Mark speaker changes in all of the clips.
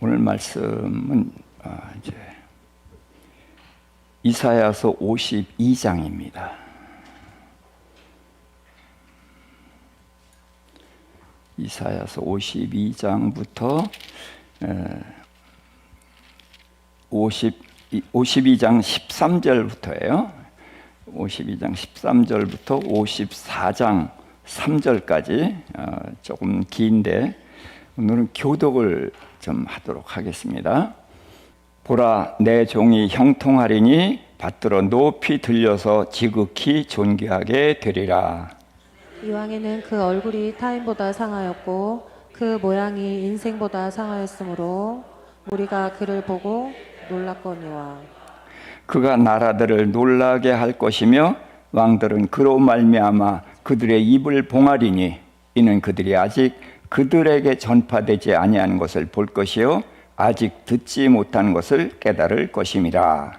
Speaker 1: 오늘 말씀은 이제 이사야서 52장입니다. 이사야서 52장부터 52장 13절부터예요. 52장 13절부터 54장 3절까지 조금 긴데 오늘은 교독을 좀 하도록 하겠습니다. 보라, 내 종이 형통하리니 받들어 높이 들려서 지극히 존귀하게 되리라.
Speaker 2: 이왕에는 그 얼굴이 타인보다 상하였고 그 모양이 인생보다 상하였으므로 우리가 그를 보고 놀랐거니와
Speaker 1: 그가 나라들을 놀라게 할 것이며 왕들은 그로 말미암아 그들의 입을 봉하리니 이는 그들이 아직 그들에게 전파되지 아니한 것을 볼 것이요 아직 듣지 못한 것을 깨달을 것임이라.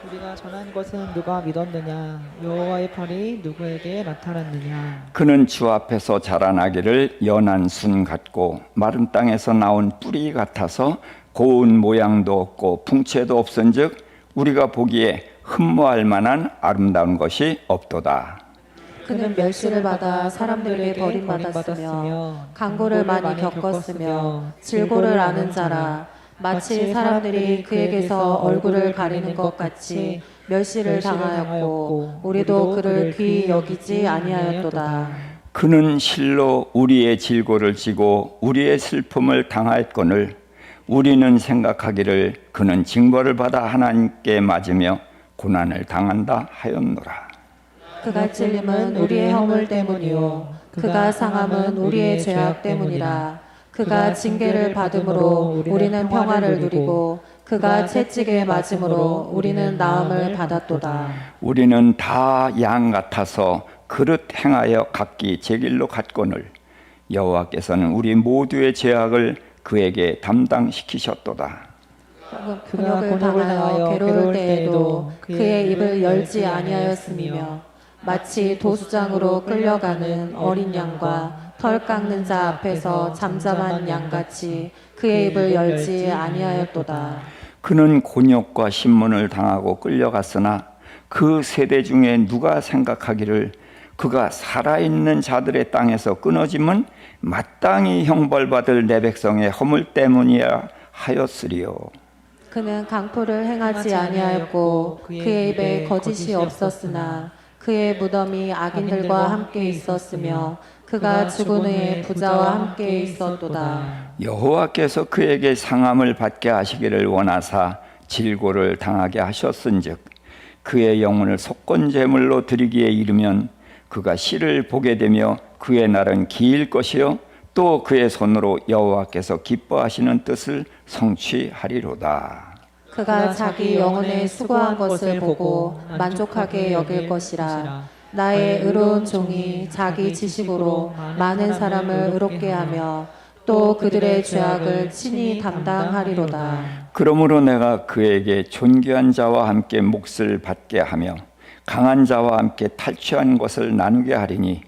Speaker 3: 우리가 전한 것은 누가 믿었느냐? 여호와의 팔이 누구에게 나타났느냐?
Speaker 1: 그는 주 앞에서 자라나기를 연한 순 같고 마른 땅에서 나온 뿌리 같아서 고운 모양도 없고 풍채도 없은즉 우리가 보기에 흠모할 만한 아름다운 것이 없도다.
Speaker 2: 그는 멸시를 받아 사람들에게 버림받았으며 강고를 많이 겪었으며 질고를 아는 자라. 마치 사람들이 그에게서 얼굴을 가리는 것 같이 멸시를 당하였고 우리도 그를 귀히 여기지 아니하였도다.
Speaker 1: 그는 실로 우리의 질고를 지고 우리의 슬픔을 당하였거늘 우리는 생각하기를 그는 징벌을 받아 하나님께 맞으며 고난을 당한다 하였노라.
Speaker 2: 그가 찔림은 우리의 허물 때문이요 그가 상함은 우리의 죄악 때문이라. 그가 징계를 받음으로 우리는 평화를 누리고 그가 채찍에 맞음으로 우리는 나음을 받았도다.
Speaker 1: 우리는 다 양 같아서 그릇 행하여 각기 제 길로 갔거늘 여호와께서는 우리 모두의 죄악을 그에게 담당시키셨도다.
Speaker 2: 곤욕을 당하여 괴로울 때에도 그의 입을 열지 아니하였음이며 마치 도수장으로 끌려가는 어린 양과 털 깎는 자 앞에서 잠잠한 양같이 그의 입을 열지 아니하였도다.
Speaker 1: 그는 곤욕과 신문을 당하고 끌려갔으나 그 세대 중에 누가 생각하기를 그가 살아있는 자들의 땅에서 끊어짐은 마땅히 형벌받을 내 백성의 허물 때문이야 하였으리요.
Speaker 2: 그는 강포를 행하지 아니하였고 그의 입에 거짓이 없었으나 그의 무덤이 악인들과 함께 있었으며 그가 죽은 후에 부자와 함께 있었도다.
Speaker 1: 여호와께서 그에게 상함을 받게 하시기를 원하사 질고를 당하게 하셨은즉 그의 영혼을 속건제물로 드리기에 이르면 그가 시를 보게 되며 그의 날은 길 것이요 또 그의 손으로 여호와께서 기뻐하시는 뜻을 성취하리로다.
Speaker 2: 그가 자기 영혼에 수고한 것을 보고 만족하게 여길 것이라. 나의 의로운 종이 자기 지식으로 많은 사람을 의롭게 하며 또 그들의 죄악을 친히 담당하리로다.
Speaker 1: 그러므로 내가 그에게 존귀한 자와 함께 몫을 받게 하며 강한 자와 함께 탈취한 것을 나누게 하리니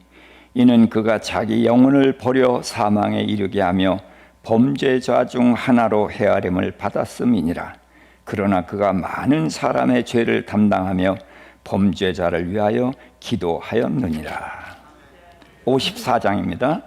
Speaker 1: 이는 그가 자기 영혼을 버려 사망에 이르게 하며 범죄자 중 하나로 헤아림을 받았음이니라. 그러나 그가 많은 사람의 죄를 담당하며 범죄자를 위하여 기도하였느니라. 54장입니다.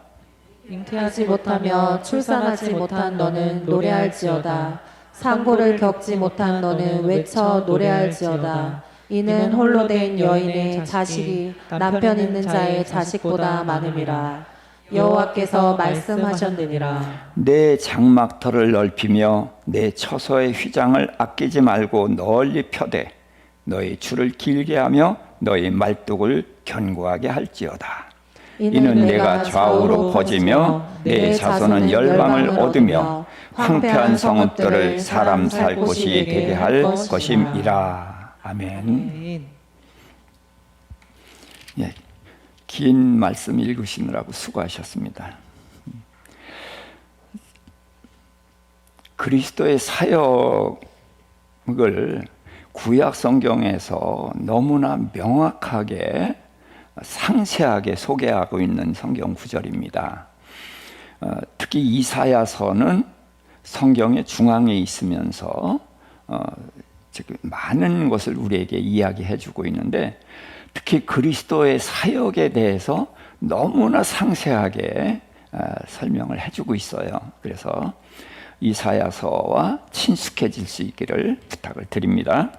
Speaker 2: 잉태하지 못하며 출산하지 못한 너는 노래할지어다. 상고를 겪지 못한 너는 외쳐 노래할지어다. 이는 홀로 된 여인의 자식이 남편 있는 자의 자식보다 많음이라. 여호와께서 말씀하셨느니라.
Speaker 1: 내 장막터를 넓히며 내 처소의 휘장을 아끼지 말고 널리 펴되 너희 줄을 길게 하며 너희 말뚝을 견고하게 할지어다. 이는 내가 좌우로 퍼지며 내 자손은 열방을 얻으며 황폐한 성읍들을 사람 살 곳이 되게 할 것임이라. 아멘. 예, 긴 말씀 읽으시느라고 수고하셨습니다. 그리스도의 사역을 구약 성경에서 너무나 명확하게 상세하게 소개하고 있는 성경 구절입니다. 특히 이사야서는 성경의 중앙에 있으면서 지금 많은 것을 우리에게 이야기해 주고 있는데, 특히 그리스도의 사역에 대해서 너무나 상세하게 설명을 해주고 있어요. 그래서 이사야서와 친숙해질 수 있기를 부탁을 드립니다.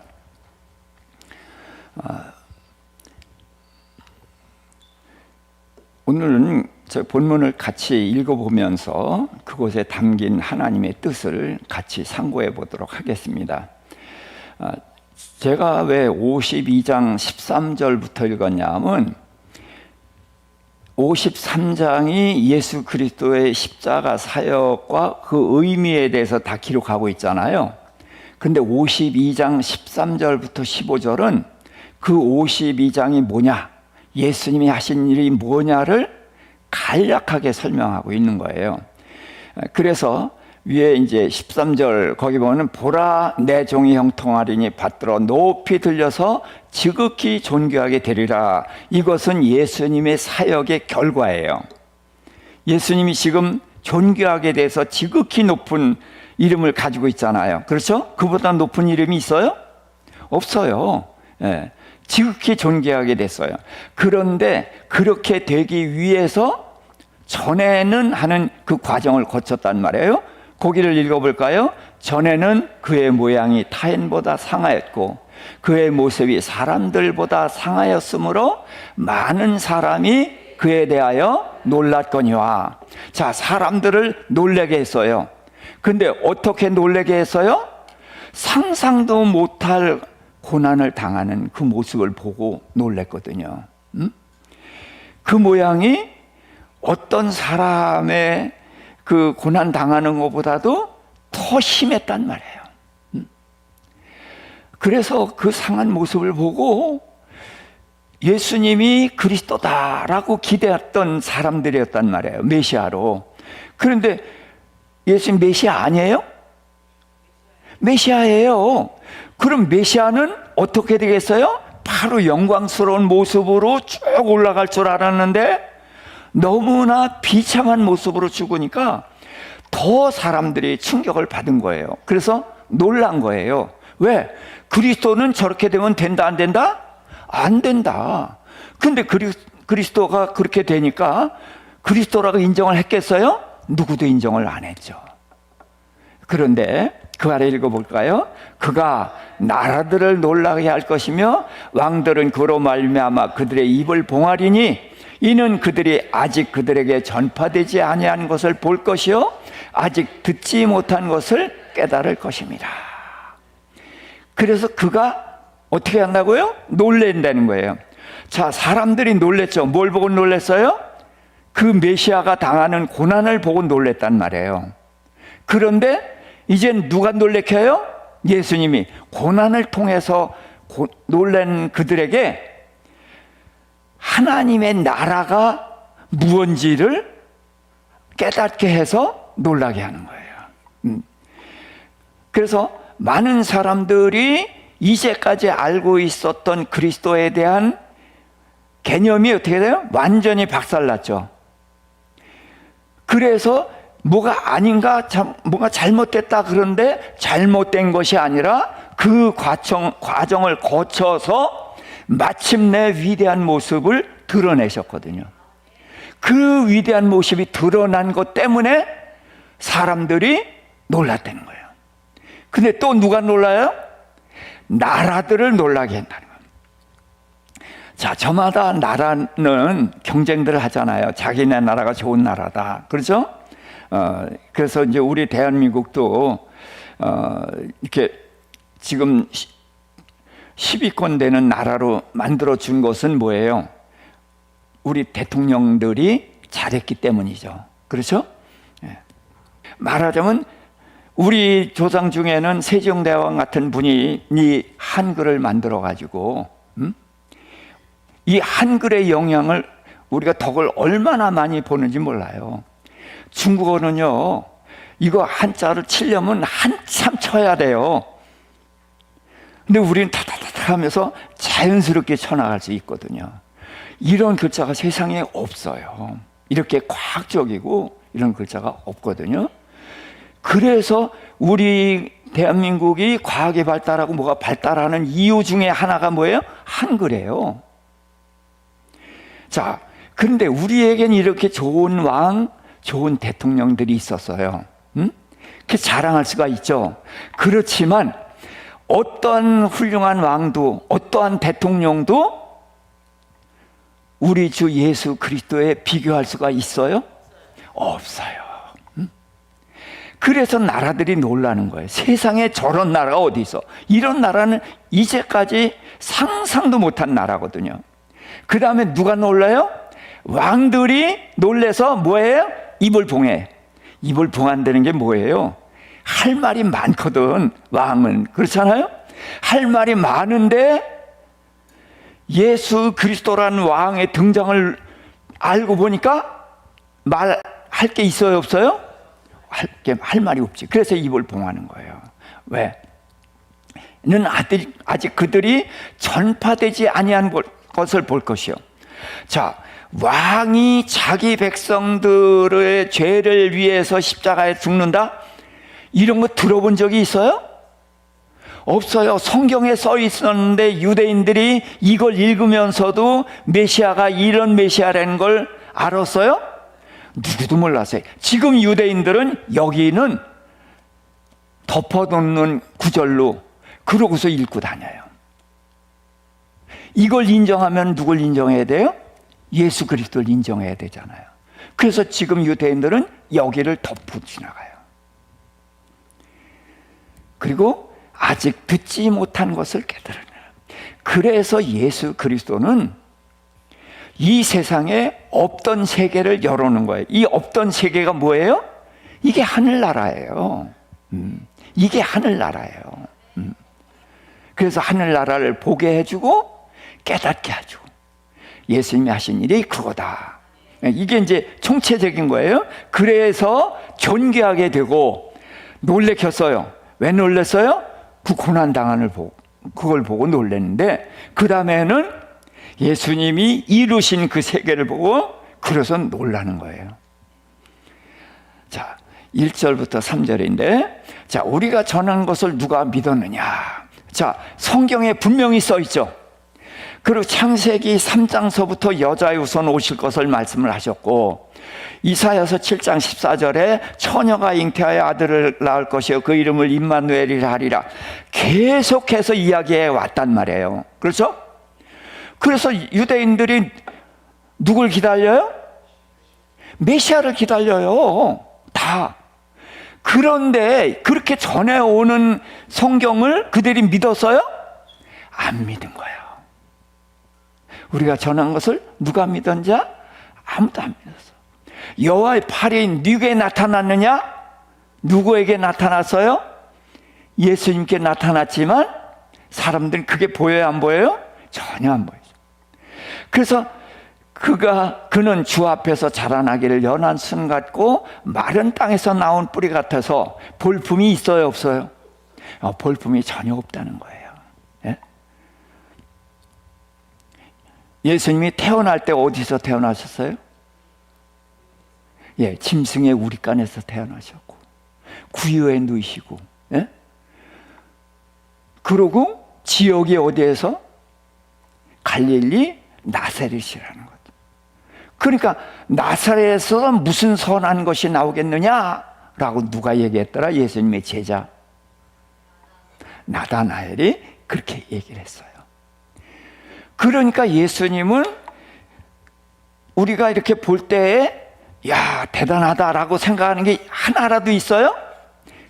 Speaker 1: 오늘은 저 본문을 같이 읽어보면서 그곳에 담긴 하나님의 뜻을 같이 상고해 보도록 하겠습니다. 제가 왜 52장 13절부터 읽었냐면 53장이 예수 그리스도의 십자가 사역과 그 의미에 대해서 다 기록하고 있잖아요. 근데 52장 13절부터 15절은 그 52장이 뭐냐, 예수님이 하신 일이 뭐냐를 간략하게 설명하고 있는 거예요. 그래서 위에 이제 13절 거기 보면 보라 내 종이 형통하리니 받들어 높이 들려서 지극히 존귀하게 되리라. 이것은 예수님의 사역의 결과예요. 예수님이 지금 존귀하게 돼서 지극히 높은 이름을 가지고 있잖아요. 그렇죠? 그보다 높은 이름이 있어요? 없어요. 예. 지극히 존귀하게 됐어요. 그런데 그렇게 되기 위해서 전에는 하는 그 과정을 거쳤단 말이에요. 거기를 읽어볼까요? 전에는 그의 모양이 타인보다 상하였고 그의 모습이 사람들보다 상하였으므로 많은 사람이 그에 대하여 놀랐거니와. 자, 사람들을 놀래게 했어요. 근데 어떻게 놀래게 했어요? 상상도 못할 고난을 당하는 그 모습을 보고 놀랬거든요. 그 모양이 어떤 사람의 그 고난 당하는 것보다도 더 심했단 말이에요. 그래서 그 상한 모습을 보고 예수님이 그리스도다라고 기대했던 사람들이었단 말이에요. 메시아로. 그런데 예수님 메시아 아니에요? 메시아예요. 그럼 메시아는 어떻게 되겠어요? 바로 영광스러운 모습으로 쭉 올라갈 줄 알았는데 너무나 비참한 모습으로 죽으니까 더 사람들이 충격을 받은 거예요. 그래서 놀란 거예요. 왜? 그리스도는 저렇게 되면 된다, 안 된다? 안 된다. 근데 그리스도가 그렇게 되니까 그리스도라고 인정을 했겠어요? 누구도 인정을 안 했죠. 그런데 그 아래 읽어볼까요? 그가 나라들을 놀라게 할 것이며 왕들은 그로 말미암아 그들의 입을 봉하리니 이는 그들이 아직 그들에게 전파되지 아니한 것을 볼 것이요 아직 듣지 못한 것을 깨달을 것입니다. 그래서 그가 어떻게 한다고요? 놀랜다는 거예요. 자, 사람들이 놀랬죠. 뭘 보고 놀랬어요? 그 메시아가 당하는 고난을 보고 놀랬단 말이에요. 그런데 이젠 누가 놀래켜요? 예수님이 고난을 통해서 놀란 그들에게 하나님의 나라가 무언지를 깨닫게 해서 놀라게 하는 거예요. 그래서 많은 사람들이 이제까지 알고 있었던 그리스도에 대한 개념이 어떻게 돼요? 완전히 박살났죠. 그래서 뭐가 아닌가, 뭐가 잘못됐다 그런데 잘못된 것이 아니라 그 과정을 거쳐서 마침내 위대한 모습을 드러내셨거든요. 그 위대한 모습이 드러난 것 때문에 사람들이 놀랐다는 거예요. 근데 또 누가 놀라요? 나라들을 놀라게 한다는 거예요. 자, 저마다 나라는 경쟁들을 하잖아요. 자기네 나라가 좋은 나라다. 그렇죠? 그래서 이제 우리 대한민국도 이렇게 지금 10위권 되는 나라로 만들어 준 것은 뭐예요? 우리 대통령들이 잘했기 때문이죠. 그렇죠? 말하자면 우리 조상 중에는 세종대왕 같은 분이 이 한글을 만들어 가지고 이 한글의 영향을 우리가 덕을 얼마나 많이 보는지 몰라요. 중국어는요, 이거 한자를 치려면 한참 쳐야 돼요. 근데 우리는 타타타타 하면서 자연스럽게 쳐나갈 수 있거든요. 이런 글자가 세상에 없어요. 이렇게 과학적이고 이런 글자가 없거든요. 그래서 우리 대한민국이 과학이 발달하고 뭐가 발달하는 이유 중에 하나가 뭐예요? 한글이에요. 자, 그런데 우리에겐 이렇게 좋은 왕, 좋은 대통령들이 있었어요. 그 자랑할 수가 있죠. 그렇지만 어떠한 훌륭한 왕도, 어떠한 대통령도 우리 주 예수 그리스도에 비교할 수가 있어요? 없어요. 그래서 나라들이 놀라는 거예요. 세상에 저런 나라가 어디 있어? 이런 나라는 이제까지 상상도 못한 나라거든요. 그 다음에 누가 놀라요? 왕들이 놀래서 뭐예요? 입을 봉해. 입을 봉한다는 게 뭐예요? 할 말이 많거든, 왕은. 그렇잖아요? 할 말이 많은데 예수 그리스도라는 왕의 등장을 알고 보니까 말할 게 있어요, 없어요? 할 말이 없지. 그래서 입을 봉하는 거예요. 왜? 는 아직 그들이 전파되지 아니한 것을 볼 것이요. 자, 왕이 자기 백성들의 죄를 위해서 십자가에 죽는다? 이런 거 들어본 적이 있어요? 없어요. 성경에 써 있었는데 유대인들이 이걸 읽으면서도 메시아가 이런 메시아라는 걸 알았어요? 누구도 몰랐어요. 지금 유대인들은 여기는 덮어놓는 구절로 그러고서 읽고 다녀요. 이걸 인정하면 누굴 인정해야 돼요? 예수 그리스도를 인정해야 되잖아요. 그래서 지금 유대인들은 여기를 덮고 지나가요. 그리고 아직 듣지 못한 것을 깨달으라. 그래서 예수 그리스도는 이 세상에 없던 세계를 열어놓은 거예요. 이 없던 세계가 뭐예요? 이게 하늘나라예요. 이게 하늘나라예요. 그래서 하늘나라를 보게 해주고 깨닫게 해주고 예수님이 하신 일이 그거다. 이게 이제 총체적인 거예요. 그래서 존귀하게 되고 놀래켰어요. 왜 놀랐어요? 그 고난당한을 보고, 그걸 보고 놀랐는데, 그 다음에는 예수님이 이루신 그 세계를 보고 그래서 놀라는 거예요. 자, 1절부터 3절인데, 자, 우리가 전한 것을 누가 믿었느냐? 자, 성경에 분명히 써 있죠. 그리고 창세기 3장서부터 여자의 우선 오실 것을 말씀을 하셨고, 이사야서 7장 14절에 처녀가 잉태하여 아들을 낳을 것이요 그 이름을 임마누엘이라 하리라 계속해서 이야기해 왔단 말이에요. 그렇죠? 그래서 유대인들이 누굴 기다려요? 메시아를 기다려요. 다. 그런데 그렇게 전해오는 성경을 그들이 믿었어요? 안 믿은 거예요. 우리가 전한 것을 누가 믿었는지 아무도 안 믿었어. 여호와의 팔이 누구에게 나타났느냐? 누구에게 나타났어요? 예수님께 나타났지만 사람들은 그게 보여요, 안 보여요? 전혀 안 보이죠. 그래서 그는 주 앞에서 자라나기를 연한 순 같고 마른 땅에서 나온 뿌리 같아서 볼품이 있어요, 없어요? 볼품이 전혀 없다는 거예요. 예? 예수님이 태어날 때 어디서 태어나셨어요? 예, 짐승의 우리간에서 태어나셨고 구유에 누이시고, 예? 그러고 지역이 어디에서? 갈릴리 나사렛이라는 거죠. 그러니까 나사렛에서 무슨 선한 것이 나오겠느냐라고 누가 얘기했더라? 예수님의 제자 나다나엘이 그렇게 얘기를 했어요. 그러니까 예수님은 우리가 이렇게 볼 때에 야, 대단하다라고 생각하는 게 하나라도 있어요?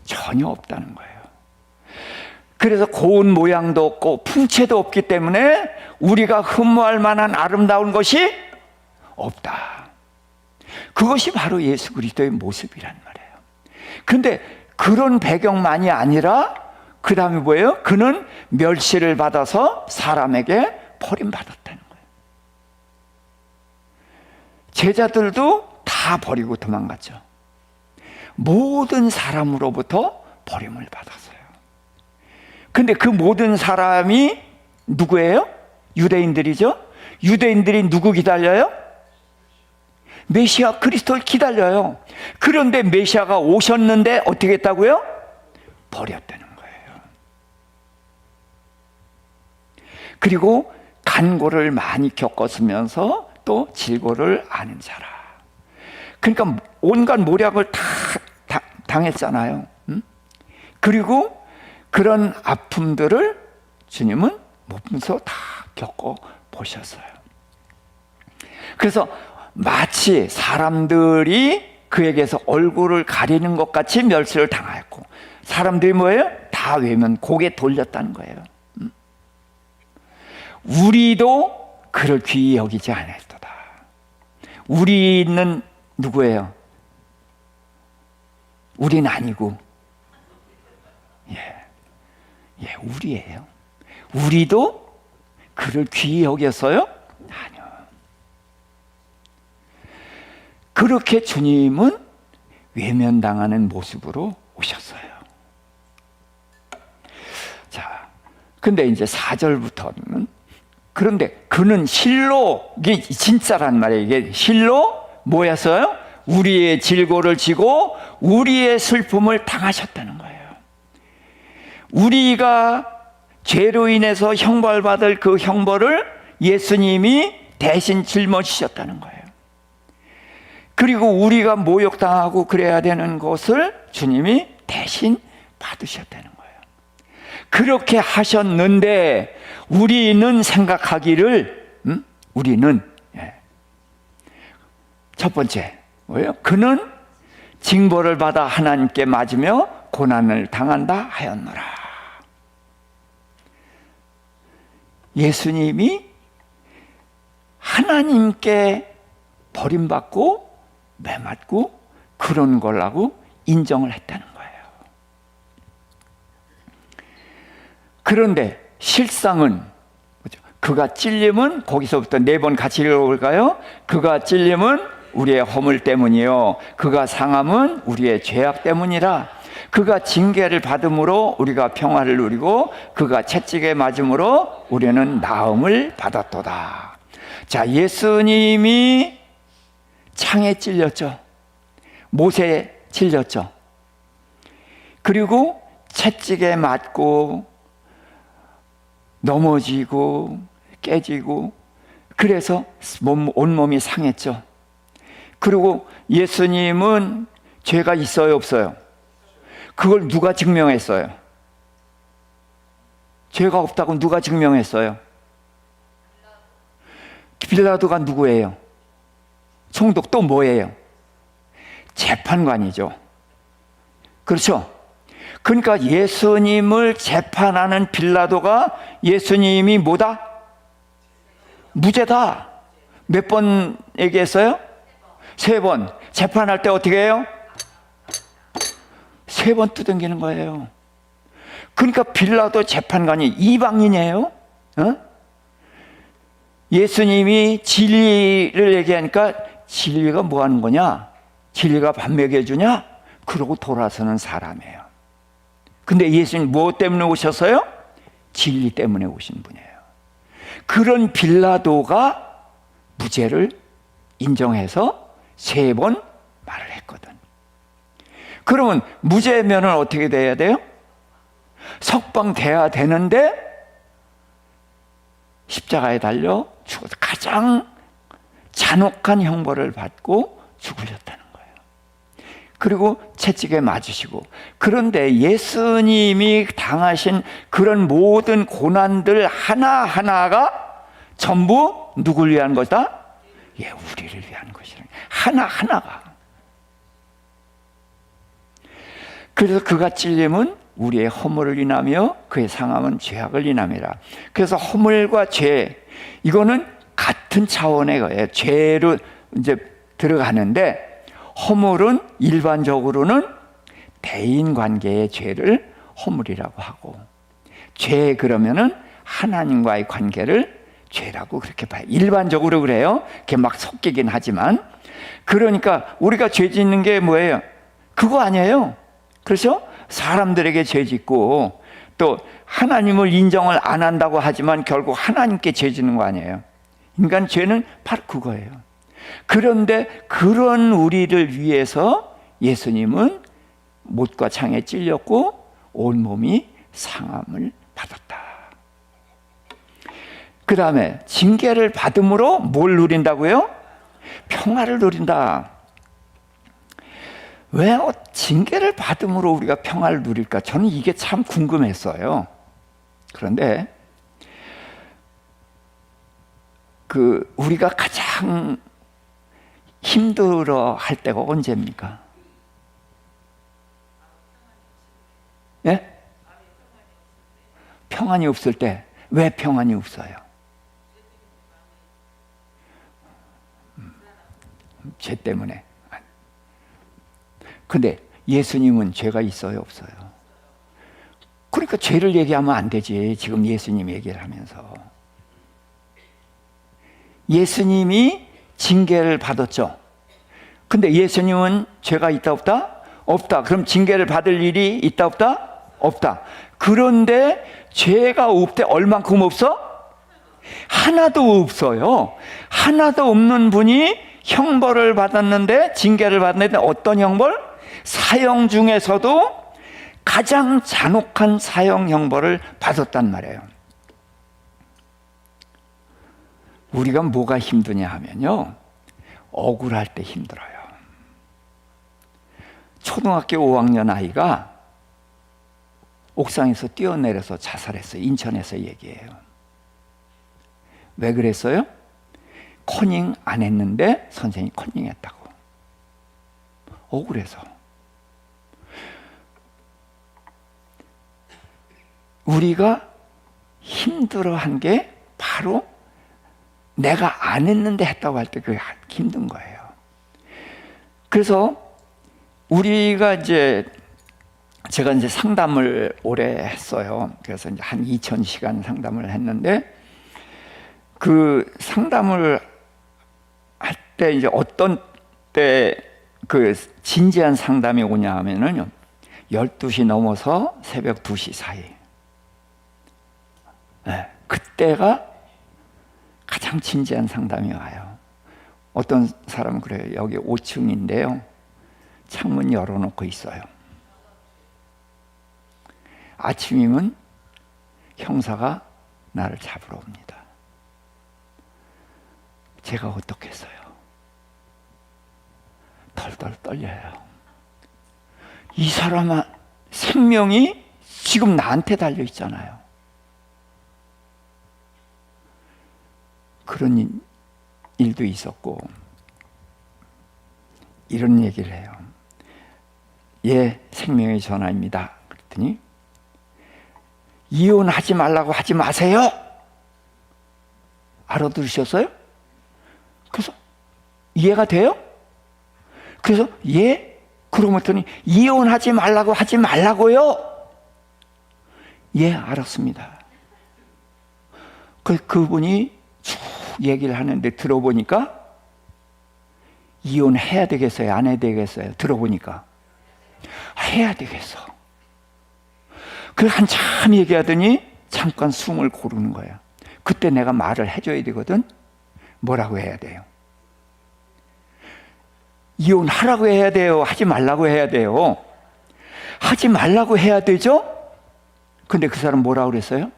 Speaker 1: 전혀 없다는 거예요. 그래서 고운 모양도 없고 풍채도 없기 때문에 우리가 흠모할 만한 아름다운 것이 없다. 그것이 바로 예수 그리스도의 모습이란 말이에요. 근데 그런 배경만이 아니라 그 다음에 뭐예요? 그는 멸시를 받아서 사람에게 버림받았다는 거예요. 제자들도 다 버리고 도망갔죠. 모든 사람으로부터 버림을 받았어요. 근데 그 모든 사람이 누구예요? 유대인들이죠. 유대인들이 누구 기다려요? 메시아 그리스도를 기다려요. 그런데 메시아가 오셨는데 어떻게 했다고요? 버렸다는 거예요. 그리고 간고를 많이 겪었으면서 또 질고를 아는 자라. 그러니까 온갖 모략을 다 당했잖아요. 그리고 그런 아픔들을 주님은 몸소 다 겪어 보셨어요. 그래서 마치 사람들이 그에게서 얼굴을 가리는 것 같이 멸시를 당하였고, 사람들이 뭐예요? 다 외면 고개 돌렸다는 거예요. 우리도 그를 귀히 여기지 않았도다. 우리는 누구예요? 우리는 아니고, 우리예요. 우리도 그를 귀히 여겼어요? 아니요. 그렇게 주님은 외면당하는 모습으로 오셨어요. 자, 근데 이제 4절부터는, 그런데 그는 실로, 이게 진짜란 말이에요. 이게 실로 뭐였어요? 우리의 질고를 지고 우리의 슬픔을 당하셨다는 거예요. 우리가 죄로 인해서 형벌받을 그 형벌을 예수님이 대신 짊어지셨다는 거예요. 그리고 우리가 모욕당하고 그래야 되는 것을 주님이 대신 받으셨다는 거예요. 그렇게 하셨는데 우리는 생각하기를, 우리는 첫 번째 뭐예요? 그는 징벌을 받아 하나님께 맞으며 고난을 당한다 하였노라. 예수님이 하나님께 버림받고 매맞고 그런 거라고 인정을 했다는 거예요. 그런데 실상은 그가 찔림은, 거기서부터 4번 같이 읽어볼까요? 그가 찔림은 우리의 허물 때문이요, 그가 상함은 우리의 죄악 때문이라. 그가 징계를 받음으로 우리가 평화를 누리고 그가 채찍에 맞음으로 우리는 나음을 받았도다. 자, 예수님이 창에 찔렸죠. 못에 찔렸죠. 그리고 채찍에 맞고 넘어지고 깨지고, 그래서 온몸이 상했죠. 그리고 예수님은 죄가 있어요, 없어요? 그걸 누가 증명했어요? 죄가 없다고 누가 증명했어요? 빌라도가 누구예요? 총독, 또 뭐예요? 재판관이죠. 그렇죠? 그러니까 예수님을 재판하는 빌라도가 예수님이 뭐다? 무죄다. 몇 번 얘기했어요? 3번. 재판할 때 어떻게 해요? 3번 두들기는 거예요. 그러니까 빌라도 재판관이 이방인이에요. 예수님이 진리를 얘기하니까 진리가 뭐 하는 거냐? 진리가 밥 먹여주냐? 그러고 돌아서는 사람이에요. 근데 예수님 무엇 때문에 오셨어요? 진리 때문에 오신 분이에요. 그런 빌라도가 무죄를 인정해서 3번 말을 했거든. 그러면 무죄면은 어떻게 돼야 돼요? 석방돼야 되는데 십자가에 달려 죽어서 가장 잔혹한 형벌을 받고 죽으셨다는 거예요. 그리고 채찍에 맞으시고, 그런데 예수님이 당하신 그런 모든 고난들 하나하나가 전부 누굴 위한 것이다? 우리를 위한 것이라. 하나하나가. 그래서 그가 찔림은 우리의 허물을 인하며 그의 상함은 죄악을 인함이라. 그래서 허물과 죄, 이거는 같은 차원의 거예요. 죄로 이제 들어가는데, 허물은 일반적으로는 대인 관계의 죄를 허물이라고 하고, 죄 그러면은 하나님과의 관계를 죄라고 그렇게 봐요. 일반적으로 그래요. 그게 막 섞이긴 하지만. 그러니까 우리가 죄 짓는 게 뭐예요? 그거 아니에요. 그렇죠? 사람들에게 죄 짓고 또 하나님을 인정을 안 한다고 하지만 결국 하나님께 죄 짓는 거 아니에요. 인간 죄는 바로 그거예요. 그런데 그런 우리를 위해서 예수님은 못과 창에 찔렸고 온몸이 상함을 받았다. 그 다음에 징계를 받음으로 뭘 누린다고요? 평화를 누린다. 왜 징계를 받음으로 우리가 평화를 누릴까? 저는 이게 참 궁금했어요. 그런데 우리가 가장 힘들어 할 때가 언제입니까? 예? 평안이 없을 때. 왜 평안이 없어요? 죄 때문에. 근데 예수님은 죄가 있어요, 없어요? 그러니까 죄를 얘기하면 안 되지. 지금 예수님 얘기를 하면서. 예수님이 징계를 받았죠. 근데 예수님은 죄가 있다, 없다? 없다. 그럼 징계를 받을 일이 있다, 없다? 없다. 그런데 죄가 없대. 얼만큼 없어? 하나도 없어요. 하나도 없는 분이 형벌을 받았는데, 징계를 받았는데 어떤 형벌? 사형 중에서도 가장 잔혹한 사형 형벌을 받았단 말이에요. 우리가 뭐가 힘드냐 하면요, 억울할 때 힘들어요. 초등학교 5학년 아이가 옥상에서 뛰어내려서 자살했어요. 인천에서 얘기해요. 왜 그랬어요? 커닝 안 했는데 선생님이 커닝했다고. 억울해서. 우리가 힘들어한 게 바로 내가 안 했는데 했다고 할 때 그게 힘든 거예요. 그래서 우리가 제가 상담을 오래 했어요. 그래서 한 2,000시간 상담을 했는데, 그 상담을 할 때 어떤 때 진지한 상담이 오냐 하면은요, 12시 넘어서 새벽 2시 사이. 네, 그때가 가장 진지한 상담이 와요. 어떤 사람은 그래요. 여기 5층인데요. 창문 열어놓고 있어요. 아침이면 형사가 나를 잡으러 옵니다. 제가 어떻겠어요? 덜덜 떨려요. 이 사람 생명이 지금 나한테 달려 있잖아요. 그런 일도 있었고, 이런 얘기를 해요. 예, 생명의 전화입니다. 그랬더니 이혼하지 말라고 하지 마세요. 알아들으셨어요? 그래서 이해가 돼요? 그래서 예? 그러면더니 이혼하지 말라고 하지 말라고요? 예, 알았습니다. 그분이 쭉 얘기를 하는데 들어보니까 이혼해야 되겠어요? 안 해야 되겠어요? 들어보니까 해야 되겠어. 한참 얘기하더니 잠깐 숨을 고르는 거예요. 그때 내가 말을 해줘야 되거든. 뭐라고 해야 돼요? 이혼하라고 해야 돼요? 하지 말라고 해야 돼요? 하지 말라고 해야 되죠? 근데 그 사람 뭐라고 그랬어요?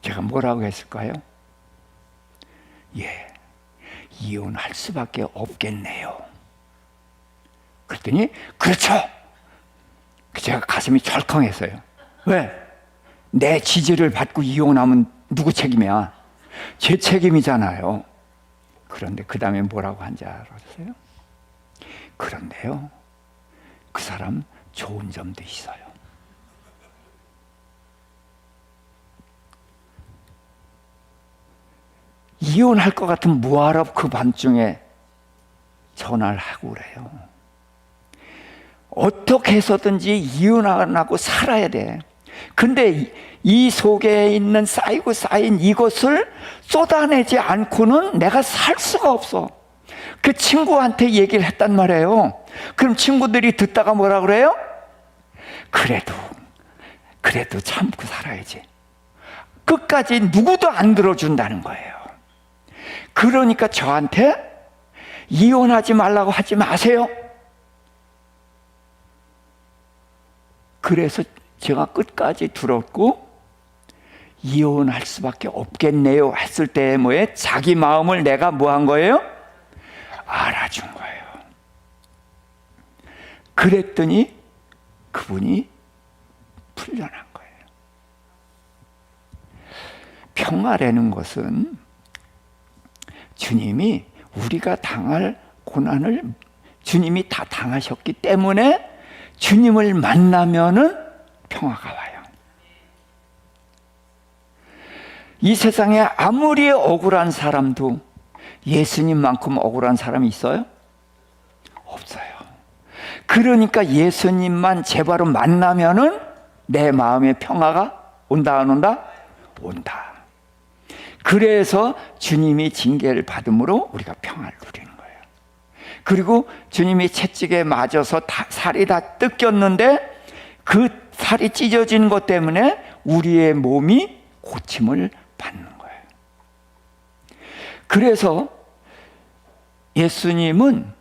Speaker 1: 제가 뭐라고 했을까요? 예, 이혼할 수밖에 없겠네요. 그랬더니 그렇죠. 제가 가슴이 철컹했어요. 왜? 내 지지를 받고 이혼하면 누구 책임이야? 제 책임이잖아요. 그런데 그 다음에 뭐라고 한지 알았어요? 그런데요, 그 사람 좋은 점도 있어요. 이혼할 것 같으면 뭐하러 그 밤중에 전화를 하고 그래요. 어떻게 해서든지 이혼 안 하고 살아야 돼. 근데 이 속에 있는 쌓이고 쌓인 이것을 쏟아내지 않고는 내가 살 수가 없어. 그 친구한테 얘기를 했단 말이에요. 그럼 친구들이 듣다가 뭐라 그래요? 그래도 참고 살아야지. 끝까지 누구도 안 들어준다는 거예요. 그러니까 저한테 이혼하지 말라고 하지 마세요. 그래서 제가 끝까지 들었고 이혼할 수밖에 없겠네요 했을 때 뭐에 자기 마음을 내가 뭐 한 거예요? 알아준 거예요. 그랬더니 그분이 풀려난 거예요. 평화라는 것은 주님이 우리가 당할 고난을 주님이 다 당하셨기 때문에 주님을 만나면은 평화가 와요. 이 세상에 아무리 억울한 사람도 예수님만큼 억울한 사람이 있어요? 없어요. 그러니까 예수님만 제바로 만나면은 내 마음의 평화가 온다 안 온다? 온다. 그래서 주님이 징계를 받음으로 우리가 평화를 누리는 거예요. 그리고 주님이 채찍에 맞아서 살이 다 뜯겼는데 그 살이 찢어지는 것 때문에 우리의 몸이 고침을 받는 거예요. 그래서 예수님은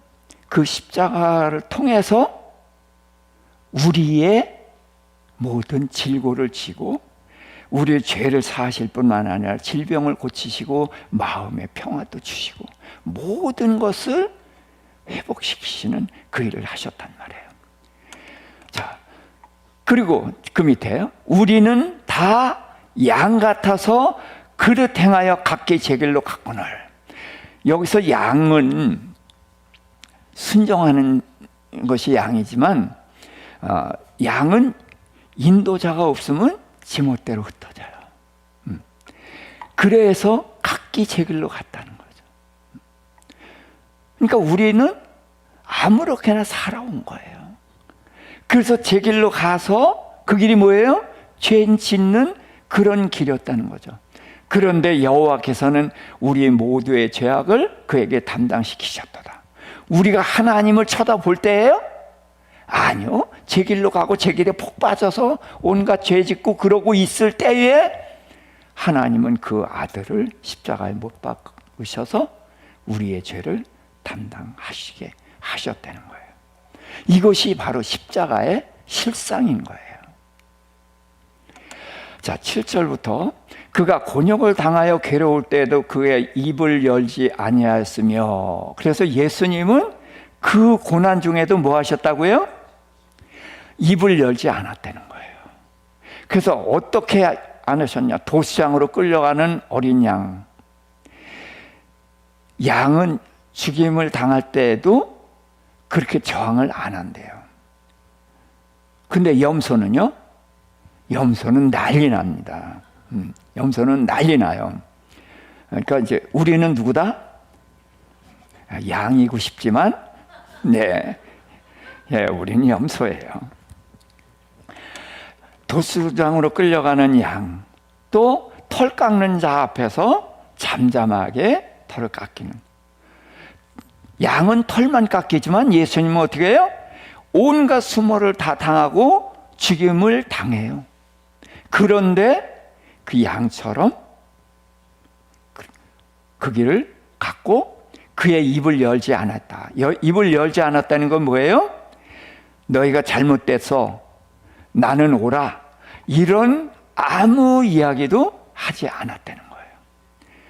Speaker 1: 그 십자가를 통해서 우리의 모든 질고를 지고 우리의 죄를 사하실 뿐만 아니라 질병을 고치시고 마음의 평화도 주시고 모든 것을 회복시키시는 그 일을 하셨단 말이에요. 자, 그리고 그 밑에요. 우리는 다 양 같아서 그릇 행하여 각기 제 길로 갔거늘. 여기서 양은 순종하는 것이 양이지만 양은 인도자가 없으면 지멋대로 흩어져요. 그래서 각기 제 길로 갔다는 거죠. 그러니까 우리는 아무렇게나 살아온 거예요. 그래서 제 길로 가서 그 길이 뭐예요? 죄 짓는 그런 길이었다는 거죠. 그런데 여호와께서는 우리 모두의 죄악을 그에게 담당시키셨도다. 우리가 하나님을 쳐다볼 때예요? 아니요. 제 길로 가고 제 길에 폭 빠져서 온갖 죄 짓고 그러고 있을 때에 하나님은 그 아들을 십자가에 못 박으셔서 우리의 죄를 담당하시게 하셨다는 거예요. 이것이 바로 십자가의 실상인 거예요. 자, 7절부터 그가 곤욕을 당하여 괴로울 때에도 그의 입을 열지 아니하였으며, 그래서 예수님은 그 고난 중에도 뭐 하셨다고요? 입을 열지 않았다는 거예요. 그래서 어떻게 안 하셨냐? 도시장으로 끌려가는 어린 양. 양은 죽임을 당할 때에도 그렇게 저항을 안 한대요. 근데 염소는요? 염소는 난리 납니다. 염소는 난리 나요. 그러니까 이제 우리는 누구다? 양이고 싶지만, 네, 예, 우리는 염소예요. 도수장으로 끌려가는 양, 또 털 깎는 자 앞에서 잠잠하게 털을 깎이는. 양은 털만 깎이지만 예수님은 어떻게 해요? 온갖 수모를 다 당하고 죽임을 당해요. 그런데 그 양처럼 그 길을 갔고 그의 입을 열지 않았다. 입을 열지 않았다는 건 뭐예요? 너희가 잘못돼서 나는 오라, 이런 아무 이야기도 하지 않았다는 거예요.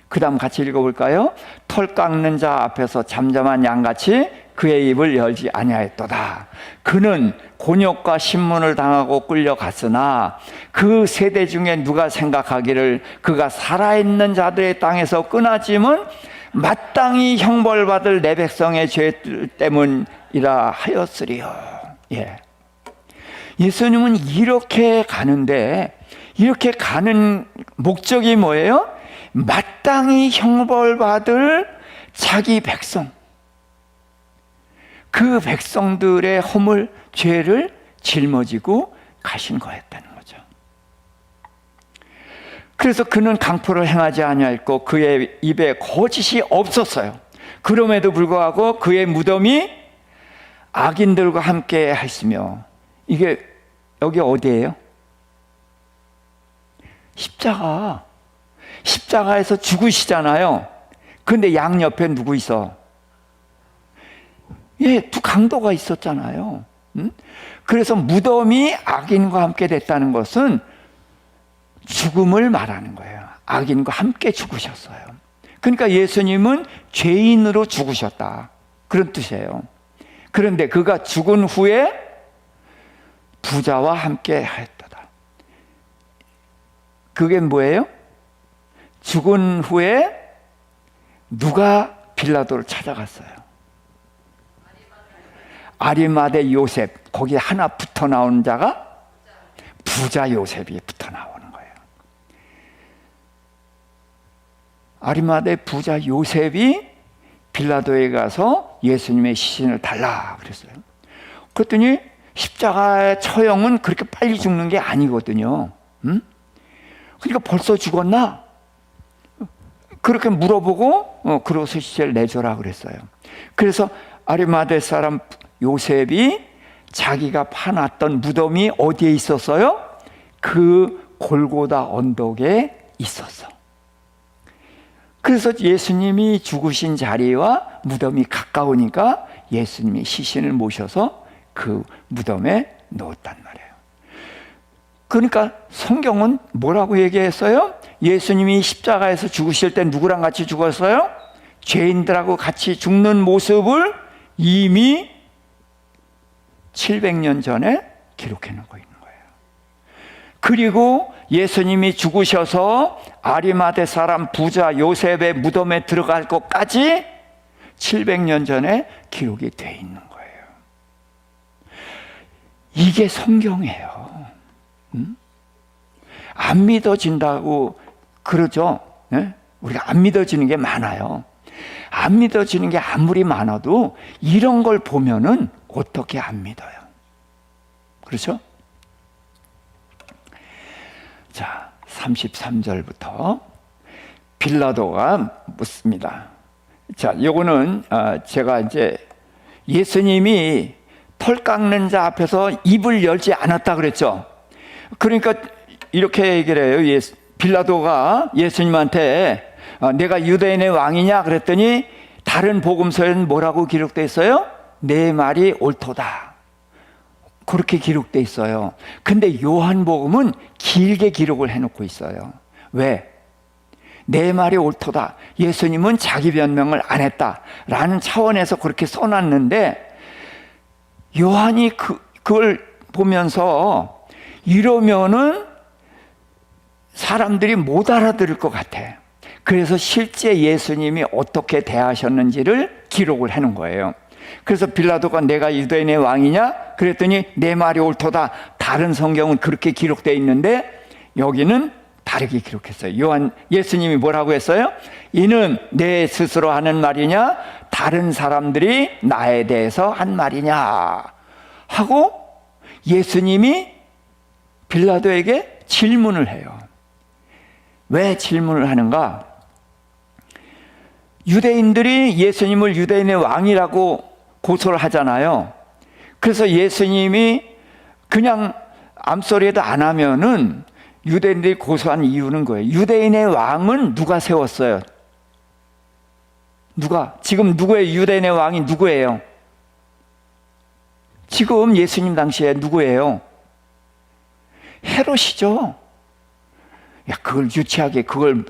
Speaker 1: 그 다음 같이 읽어볼까요? 털 깎는 자 앞에서 잠잠한 양같이 그의 입을 열지 아니하였도다. 그는 곤욕과 신문을 당하고 끌려갔으나 그 세대 중에 누가 생각하기를 그가 살아있는 자들의 땅에서 끊어짐은 마땅히 형벌받을 내 백성의 죄 때문이라 하였으리요. 예. 예수님은 이렇게 가는데, 이렇게 가는 목적이 뭐예요? 마땅히 형벌받을 자기 백성, 그 백성들의 허물, 죄를 짊어지고 가신 거였다는 거죠. 그래서 그는 강포를 행하지 아니하였고 그의 입에 거짓이 없었어요. 그럼에도 불구하고 그의 무덤이 악인들과 함께 했으며, 이게 여기 어디예요? 십자가에서 죽으시잖아요. 근데 양 옆에 누구 있어? 예, 두 강도가 있었잖아요. 그래서 무덤이 악인과 함께 됐다는 것은 죽음을 말하는 거예요. 악인과 함께 죽으셨어요. 그러니까 예수님은 죄인으로 죽으셨다, 그런 뜻이에요. 그런데 그가 죽은 후에 부자와 함께 하였다. 그게 뭐예요? 죽은 후에 누가 빌라도를 찾아갔어요? 아리마대 요셉. 거기에 하나 붙어 나오는 자가 부자 요셉이 붙어 나오는 거예요. 아리마대 부자 요셉이 빌라도에 가서 예수님의 시신을 달라 그랬어요. 그랬더니 십자가의 처형은 그렇게 빨리 죽는 게 아니거든요. 그러니까 벌써 죽었나? 그렇게 물어보고 그러고서 시체를 내줘라 그랬어요. 그래서 아리마대 사람 요셉이 자기가 파놨던 무덤이 어디에 있었어요? 그 골고다 언덕에 있었어. 그래서 예수님이 죽으신 자리와 무덤이 가까우니까 예수님이 시신을 모셔서 그 무덤에 넣었단 말이에요. 그러니까 성경은 뭐라고 얘기했어요? 예수님이 십자가에서 죽으실 때 누구랑 같이 죽었어요? 죄인들하고 같이 죽는 모습을 이미 700년 전에 기록해 놓고 있는 거예요. 그리고 예수님이 죽으셔서 아리마대 사람 부자 요셉의 무덤에 들어갈 것까지 700년 전에 기록이 돼 있는 거예요. 이게 성경이에요. 안 믿어진다고 그러죠. 네? 우리가 안 믿어지는 게 많아요. 안 믿어지는 게 아무리 많아도 이런 걸 보면은 어떻게 안 믿어요? 그렇죠? 자, 33절부터 빌라도가 묻습니다. 자, 요거는 제가 이제 예수님이 털 깎는 자 앞에서 입을 열지 않았다 그랬죠. 그러니까 이렇게 얘기를 해요. 빌라도가 예수님한테 내가 유대인의 왕이냐 그랬더니 다른 복음서에는 뭐라고 기록되어 있어요? 내 말이 옳도다, 그렇게 기록되어 있어요. 근데 요한복음은 길게 기록을 해놓고 있어요. 왜? 내 말이 옳도다, 예수님은 자기 변명을 안 했다라는 차원에서 그렇게 써놨는데, 요한이 그걸 보면서 이러면은 사람들이 못 알아들을 것 같아. 그래서 실제 예수님이 어떻게 대하셨는지를 기록을 해놓은 거예요. 그래서 빌라도가 내가 유대인의 왕이냐? 그랬더니 내 말이 옳도다. 다른 성경은 그렇게 기록되어 있는데 여기는 다르게 기록했어요. 예수님이 뭐라고 했어요? 이는 내 스스로 하는 말이냐? 다른 사람들이 나에 대해서 한 말이냐? 하고 예수님이 빌라도에게 질문을 해요. 왜 질문을 하는가? 유대인들이 예수님을 유대인의 왕이라고 고소를 하잖아요. 그래서 예수님이 그냥 암소리에도 안 하면은 유대인들이 고소한 이유는 거예요. 유대인의 왕은 누가 세웠어요? 누가? 지금 누구의 유대인의 왕이 누구예요? 지금 예수님 당시에 누구예요? 헤롯이죠. 야, 그걸 유치하게 그걸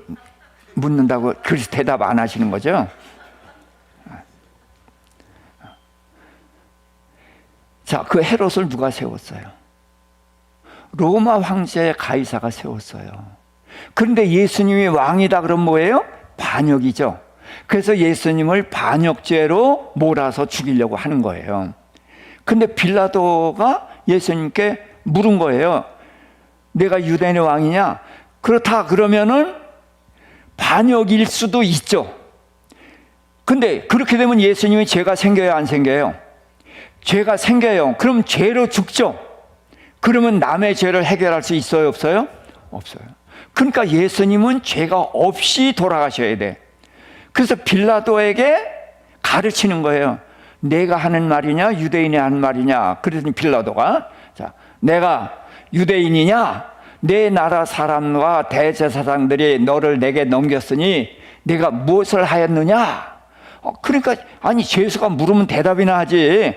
Speaker 1: 묻는다고 그래서 대답 안 하시는 거죠? 자, 그 헤롯을 누가 세웠어요? 로마 황제 가이사가 세웠어요. 그런데 예수님이 왕이다 그럼 뭐예요? 반역이죠. 그래서 예수님을 반역죄로 몰아서 죽이려고 하는 거예요. 근데 빌라도가 예수님께 물은 거예요. 내가 유대인의 왕이냐? 그렇다 그러면은 반역일 수도 있죠. 근데 그렇게 되면 예수님이 죄가 생겨요, 안 생겨요? 죄가 생겨요. 그럼 죄로 죽죠. 그러면 남의 죄를 해결할 수 있어요, 없어요? 없어요. 그러니까 예수님은 죄가 없이 돌아가셔야 돼. 그래서 빌라도에게 가르치는 거예요. 내가 하는 말이냐, 유대인이 하는 말이냐. 그랬더니 빌라도가, 자, 내가 유대인이냐? 내 나라 사람과 대제사장들이 너를 내게 넘겼으니 내가 무엇을 하였느냐? 그러니까 아니 죄수가 물으면 대답이나 하지.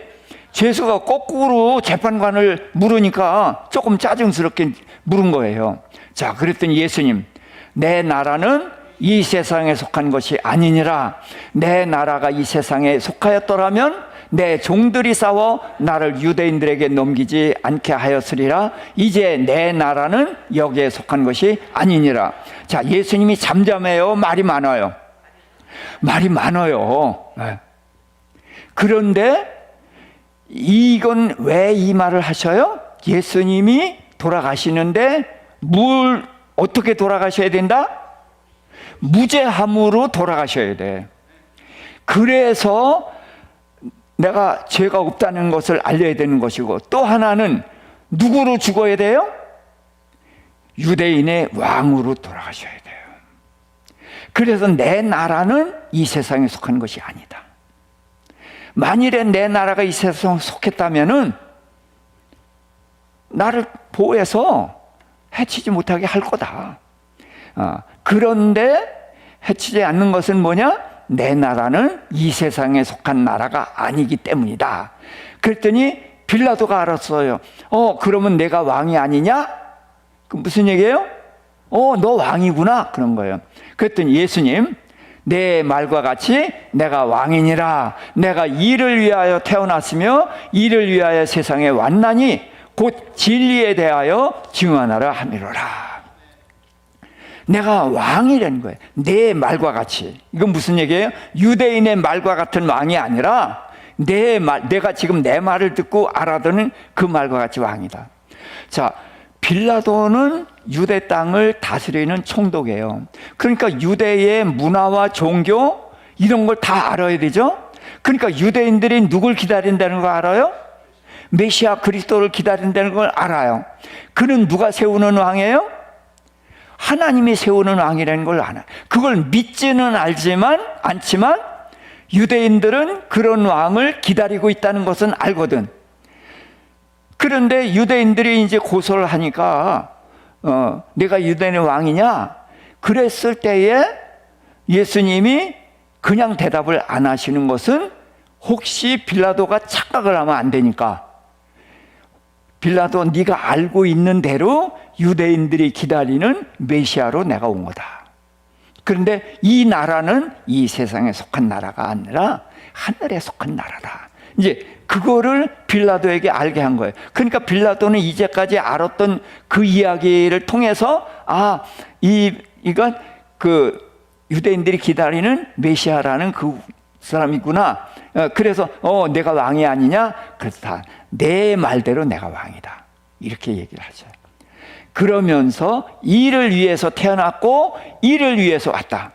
Speaker 1: 죄수가 거꾸로 재판관을 물으니까 조금 짜증스럽게 물은 거예요. 자, 그랬더니 예수님, 내 나라는 이 세상에 속한 것이 아니니라. 내 나라가 이 세상에 속하였더라면 내 종들이 싸워 나를 유대인들에게 넘기지 않게 하였으리라. 이제 내 나라는 여기에 속한 것이 아니니라. 자, 예수님이 잠잠해요? 말이 많아요? 말이 많아요. 그런데 이건 왜 이 말을 하셔요? 예수님이 돌아가시는데 어떻게 돌아가셔야 된다? 무죄함으로 돌아가셔야 돼. 그래서 내가 죄가 없다는 것을 알려야 되는 것이고, 또 하나는 누구로 죽어야 돼요? 유대인의 왕으로 돌아가셔야 돼요. 그래서 내 나라는 이 세상에 속한 것이 아니다. 만일에 내 나라가 이 세상에 속했다면은 나를 보호해서 해치지 못하게 할 거다. 그런데 해치지 않는 것은 뭐냐? 내 나라는 이 세상에 속한 나라가 아니기 때문이다. 그랬더니 빌라도가 알았어요. 그러면 내가 왕이 아니냐? 그 무슨 얘기예요? 너 왕이구나. 그런 거예요. 그랬더니 예수님, 내 말과 같이 내가 왕이니라. 내가 이를 위하여 태어났으며 이를 위하여 세상에 왔나니 곧 진리에 대하여 증언하라 함이로라. 내가 왕이라는 거예요. 내 말과 같이. 이건 무슨 얘기예요? 유대인의 말과 같은 왕이 아니라 내가 지금 내 말을 듣고 알아듣는 그 말과 같이 왕이다. 자, 빌라도는 유대 땅을 다스리는 총독이에요. 그러니까 유대의 문화와 종교 이런 걸 다 알아야 되죠. 그러니까 유대인들이 누굴 기다린다는 거 알아요? 메시아 그리스도를 기다린다는 걸 알아요. 그는 누가 세우는 왕이에요? 하나님이 세우는 왕이라는 걸 알아요. 그걸 믿지는 않지만 유대인들은 그런 왕을 기다리고 있다는 것은 알거든. 그런데 유대인들이 이제 고소를 하니까 내가 유대인의 왕이냐? 그랬을 때에 예수님이 그냥 대답을 안 하시는 것은 혹시 빌라도가 착각을 하면 안 되니까, 빌라도 네가 알고 있는 대로 유대인들이 기다리는 메시아로 내가 온 거다. 그런데 이 나라는 이 세상에 속한 나라가 아니라 하늘에 속한 나라다. 이제 그거를 빌라도에게 알게 한 거예요. 그러니까 빌라도는 이제까지 알았던 그 이야기를 통해서 이건 그 유대인들이 기다리는 메시아라는 그 사람이구나. 그래서 내가 왕이 아니냐? 그렇다. 내 말대로 내가 왕이다. 이렇게 얘기를 하죠. 그러면서 이를 위해서 태어났고 이를 위해서 왔다.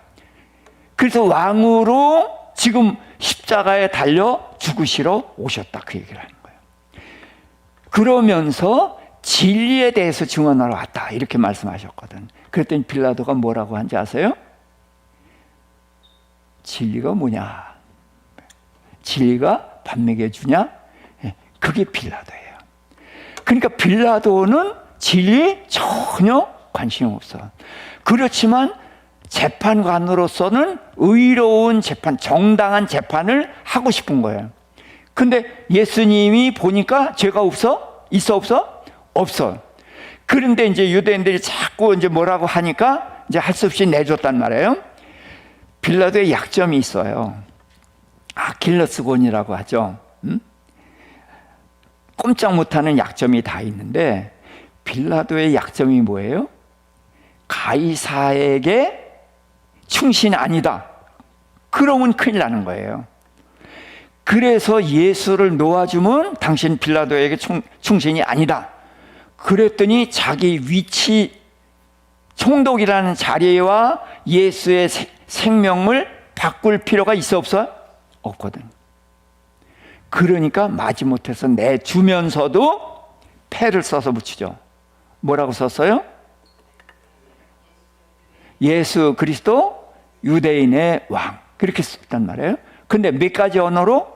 Speaker 1: 그래서 왕으로 지금 십자가에 달려 죽으시러 오셨다. 그 얘기를 하는 거예요. 그러면서 진리에 대해서 증언하러 왔다. 이렇게 말씀하셨거든. 그랬더니 빌라도가 뭐라고 한지 아세요? 진리가 뭐냐? 진리가 밥 먹여주냐? 그게 빌라도예요. 그러니까 빌라도는 진리 전혀 관심 없어. 그렇지만 재판관으로서는 의로운 재판, 정당한 재판을 하고 싶은 거예요. 근데 예수님이 보니까 죄가 없어? 있어 없어? 없어. 그런데 이제 유대인들이 자꾸 이제 뭐라고 하니까 이제 할 수 없이 내줬단 말이에요. 빌라도의 약점이 있어요. 아킬레스건이라고 하죠. 꼼짝 못하는 약점이 다 있는데 빌라도의 약점이 뭐예요? 가이사에게 충신이 아니다. 그러면 큰일 나는 거예요. 그래서 예수를 놓아주면 당신 빌라도에게 충신이 아니다. 그랬더니 자기 위치, 총독이라는 자리와 예수의 생명을 바꿀 필요가 있어 없어? 없거든. 그러니까 마지못해서 내주면서도 패를 써서 붙이죠. 뭐라고 썼어요? 예수 그리스도 유대인의 왕. 그렇게 썼단 말이에요. 근데 몇 가지 언어로?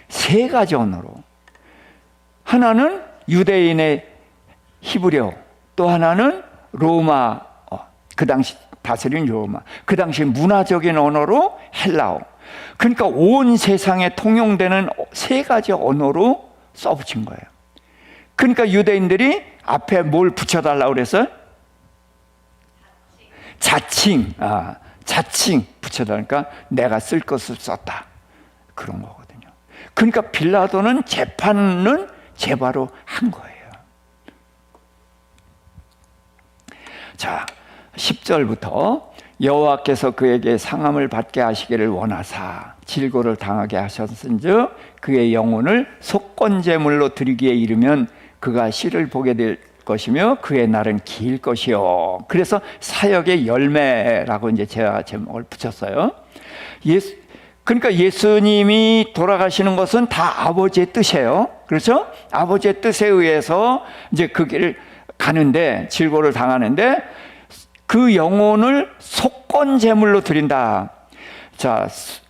Speaker 1: 세 가지 언어로. 하나는 유대인의 히브리어, 또 하나는 로마, 그 당시 다스린 로마, 그 당시 문화적인 언어로 헬라어, 그러니까 온 세상에 통용되는 세 가지 언어로 써붙인 거예요. 그러니까 유대인들이 앞에 뭘 붙여달라고 그랬어요? 자칭, 자칭 붙여달라니까 내가 쓸 것을 썼다. 그런 거거든요. 그러니까 빌라도는 재판은 제바로 한 거예요. 자, 10절부터 여호와께서 그에게 상함을 받게 하시기를 원하사 질고를 당하게 하셨은즉 그의 영혼을 속건제물로 드리기에 이르면 그가 씨를 보게 될 것이며 그의 날은 길 것이요. 그래서 사역의 열매라고 이제 제가 제목을 붙였어요. 그러니까 예수님이 돌아가시는 것은 다 아버지의 뜻이에요. 그렇죠? 아버지의 뜻에 의해서 이제 그 길을 가는데, 질고를 당하는데 그 영혼을 속건제물로 드린다. 자,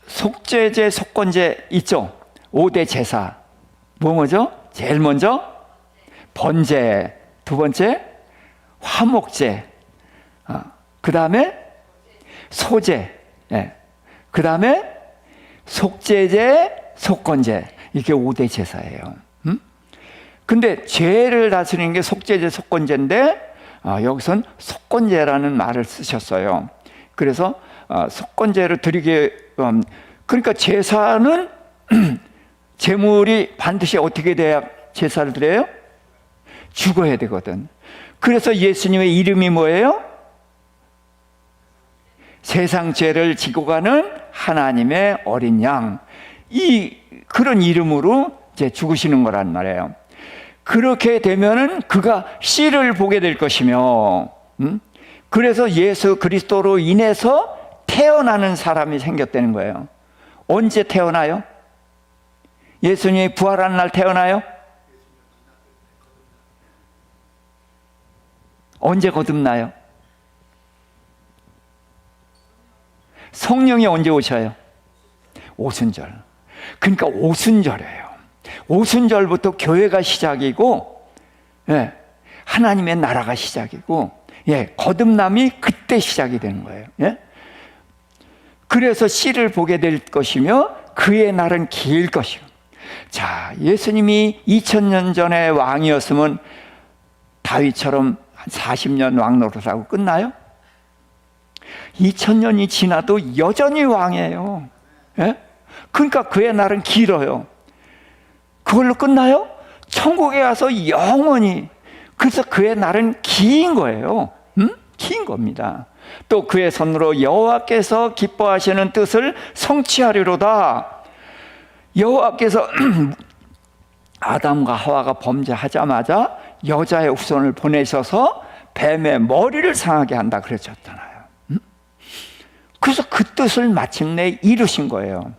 Speaker 1: 속죄제, 속건제 있죠? 5대 제사. 뭐죠? 제일 먼저 번제, 두 번째 화목제, 그 다음에 소제, 그 다음에 속죄제, 속건제. 이게 5대 제사예요. 근데 죄를 다스리는 게 속죄제, 속건제인데 여기선 속건제라는 말을 쓰셨어요. 그래서 속건제를 드리게, 그러니까 제사는 제물이 반드시 어떻게 돼야 제사를 드려요? 죽어야 되거든. 그래서 예수님의 이름이 뭐예요? 세상 죄를 지고 가는 하나님의 어린 양. 그런 이름으로 이제 죽으시는 거란 말이에요. 그렇게 되면은 그가 씨를 보게 될 것이며, 그래서 예수 그리스도로 인해서 태어나는 사람이 생겼다는 거예요. 언제 태어나요? 예수님이 부활한 날 태어나요? 언제 거듭나요? 성령이 언제 오셔요? 오순절. 그러니까 오순절이에요. 오순절부터 교회가 시작이고, 하나님의 나라가 시작이고, 거듭남이 그때 시작이 되는 거예요. 그래서 씨를 보게 될 것이며 그의 날은 길 것이고. 자, 예수님이 2000년 전에 왕이었으면 다윗처럼 한 40년 왕노릇하고 끝나요? 2000년이 지나도 여전히 왕이에요. 그러니까 그의 날은 길어요. 그걸로 끝나요? 천국에 가서 영원히. 그래서 그의 날은 긴 거예요. 긴 겁니다. 또 그의 손으로 여호와께서 기뻐하시는 뜻을 성취하리로다. 여호와께서 아담과 하와가 범죄하자마자 여자의 후손을 보내셔서 뱀의 머리를 상하게 한다 그러셨잖아요. 그래서 그 뜻을 마침내 이루신 거예요.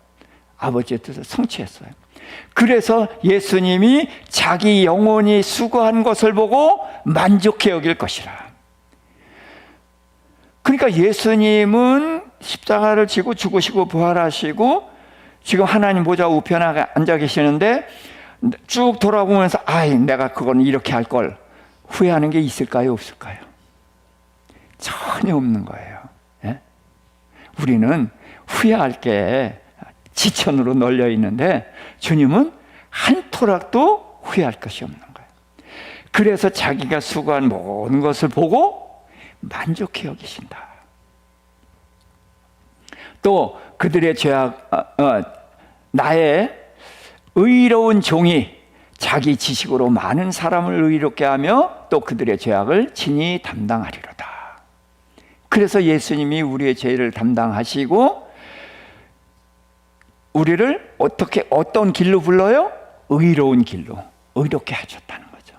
Speaker 1: 아버지의 뜻을 성취했어요. 그래서 예수님이 자기 영혼이 수고한 것을 보고 만족해 여길 것이라. 그러니까 예수님은 십자가를 지고 죽으시고 부활하시고 지금 하나님 보좌 우편에 앉아 계시는데 쭉 돌아보면서 내가 그건 이렇게 할 걸 후회하는 게 있을까요? 없을까요? 전혀 없는 거예요. 우리는 후회할 게 지천으로 널려 있는데 주님은 한 토락도 후회할 것이 없는 거예요. 그래서 자기가 수고한 모든 것을 보고 만족해 여기신다. 또 그들의 죄악, 나의 의로운 종이 자기 지식으로 많은 사람을 의롭게 하며 또 그들의 죄악을 친히 담당하리로다. 그래서 예수님이 우리의 죄를 담당하시고 우리를 어떤 길로 불러요? 의로운 길로 의롭게 하셨다는 거죠.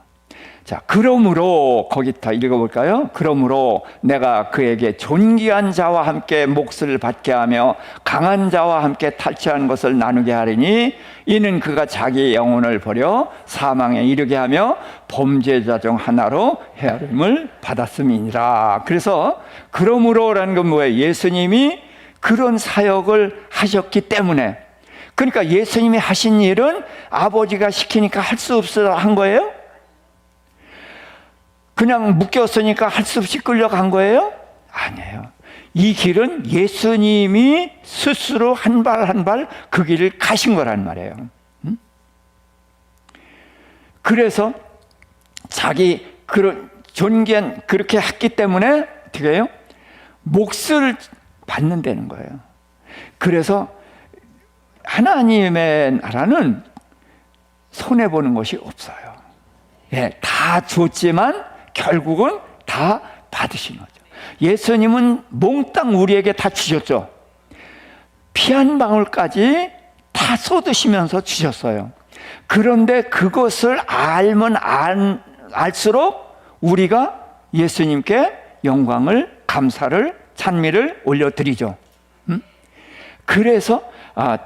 Speaker 1: 자, 그러므로 거기 다 읽어볼까요? 그러므로 내가 그에게 존귀한 자와 함께 몫을 받게 하며 강한 자와 함께 탈취한 것을 나누게 하리니 이는 그가 자기의 영혼을 버려 사망에 이르게 하며 범죄자 중 하나로 헤아림을 받았음이니라. 그래서 그러므로라는 건 뭐예요? 예수님이 그런 사역을 하셨기 때문에. 그러니까 예수님이 하신 일은 아버지가 시키니까 할 수 없어 한 거예요? 그냥 묶였으니까 할 수 없이 끌려간 거예요? 아니에요. 이 길은 예수님이 스스로 한 발 한 발 그 길을 가신 거란 말이에요. 그래서 자기 그런 존귀한 그렇게 했기 때문에 어떻게 해요? 몫을 받는다는 거예요. 그래서 하나님의 나라는 손해보는 것이 없어요. 예, 다 줬지만 결국은 다 받으신 거죠. 예수님은 몽땅 우리에게 다 주셨죠. 피 한 방울까지 다 쏟으시면서 주셨어요. 그런데 그것을 알면 알수록 우리가 예수님께 영광을, 감사를, 찬미를 올려드리죠. 그래서